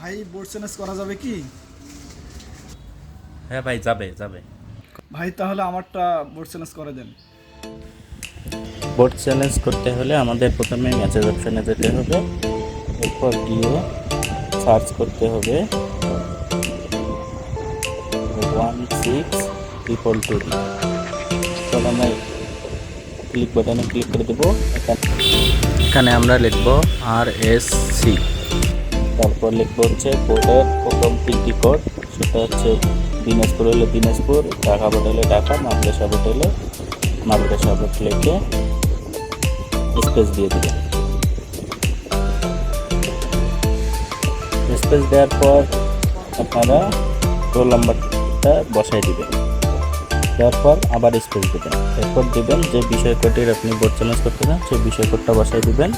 ভাই board challenge করা যাবে কি? হ্যাঁ ভাই, যাবে যাবে। ভাই তাহলে আমারটা বোর্ড চ্যালেঞ্জ করে দেন। বোর্ড চ্যালেঞ্জ করতে হলে আমাদের প্রথমে ম্যাচের অপশানে যেতে হবে, এরপর গিয়ে সার্চ করতে হবে 16 2 তো আমরা ক্লিক বাটনে ক্লিক করে দেবো। এখানে আমরা লিখবো RSC, তারপর লিখবো হচ্ছে বোর্ডের প্রথম 3টি কোড, সেটা হচ্ছে দিনাজপুর হলে দিনাজপুর, ঢাকা বোর্ড হলে ঢাকা, মাদ্রাসা বোর্ড হলে মাদ্রাসা বোর্ড লিখে স্পেস দিয়ে দিবেন। স্পেস দেওয়ার পর আপনারা রোল নাম্বারটা বসাই দিবেন, দেওয়ার পর আবার স্পেস দেবেন, এরপর দিবেন যে বিষয় কোডের আপনি বোর্ড চ্যালেঞ্জ করতে চান সেই বিষয় কোডটা বসাই দিবেন।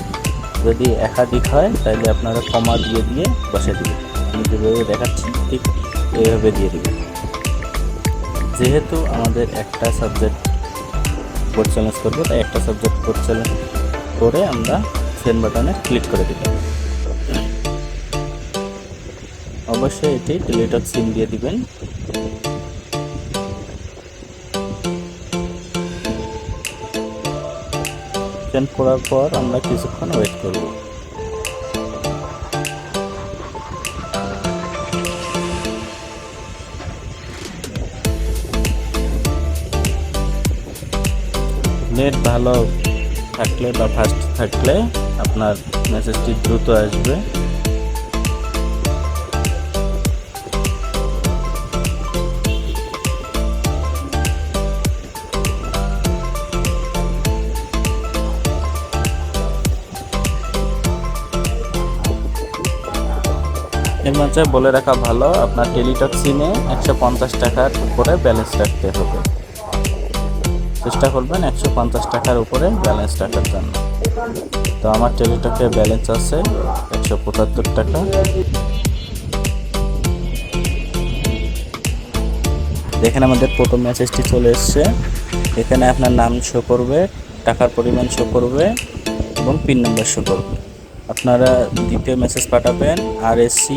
যদি একাধিক হয় তাহলে আপনারা কমা দিয়ে দিয়ে বসাই দিবেন। আমি যেভাবে দেখাচ্ছি ঠিক এইভাবে দিয়ে দিবেন। যেহেতু আমাদের একটা সাবজেক্ট বোর্ড চ্যালেঞ্জ করবো, তাই একটা সাবজেক্ট বোর্ড চ্যালেঞ্জ করে আমরা সেন্ড বাটনে ক্লিক করে দিলাম। অবশ্যই এটি ডিলিট সিন দিয়ে দিবেন। সেন্ড করার পর আমরা কিছুক্ষণ ওয়েট করব। নেট ভালো থাকলে বা ফাস্ট থাকলে আপনার মেসেজটি দ্রুত আসবে। এর মাঝে বলে রাখা ভালো, আপনার টেলিটক সিমে 150 টাকার উপরে ব্যালেন্স রাখতে হবে। চেষ্টা করবেন 150 টাকার উপরে ব্যালেন্স রাখার জন্য। তো আমার টেলিটকে ব্যালেন্স আছে 175 টাকা। দেখেন আমাদের প্রথম মেসেজটি চলে এসছে। এখানে আপনার নাম শো করবে, টাকার পরিমাণ শো করবে এবং পিন নাম্বার শো করবে। আপনারা দ্বিতীয় মেসেজ পাঠাবেন RSC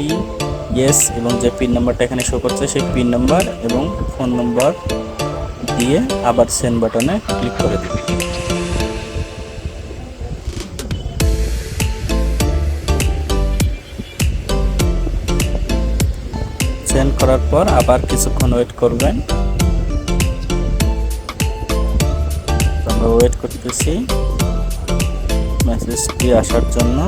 ইয়েস এবং যে পিন নাম্বারটা এখানে শো করছে সেই পিন নাম্বার এবং ফোন নাম্বার দিয়ে আবার সেন্ড বাটনে ক্লিক করে দিন। সেন্ড করার পর আবার কিছুক্ষণ ওয়েট করবেন। আমরা ওয়েট করতেছি মেসেজটি আসার জন্য।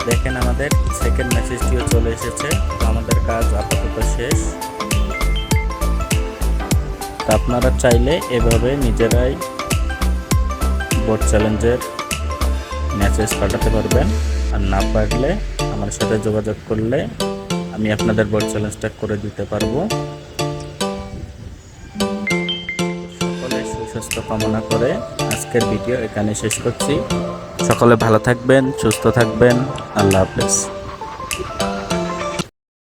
দেখেন আমাদের সেকেন্ড মেসেজটিও চলে এসেছে। তো আমাদের কাজ আপাতত শেষ। তা আপনারা চাইলে এভাবে নিজেরাই বোর্ড চ্যালেঞ্জের মেসেজ পাঠাতে পারবেন। আর না পারলে আমার সাথে যোগাযোগ করলে আমি আপনাদের বোর্ড চ্যালেঞ্জটা করে দিতে পারবো। সকলে সুস্বাস্থ্য কামনা করে আজকের ভিডিও এখানে শেষ করছি। সকলে ভালো থাকবেন, সুস্থ থাকবেন। আল্লাহ হাফেজ।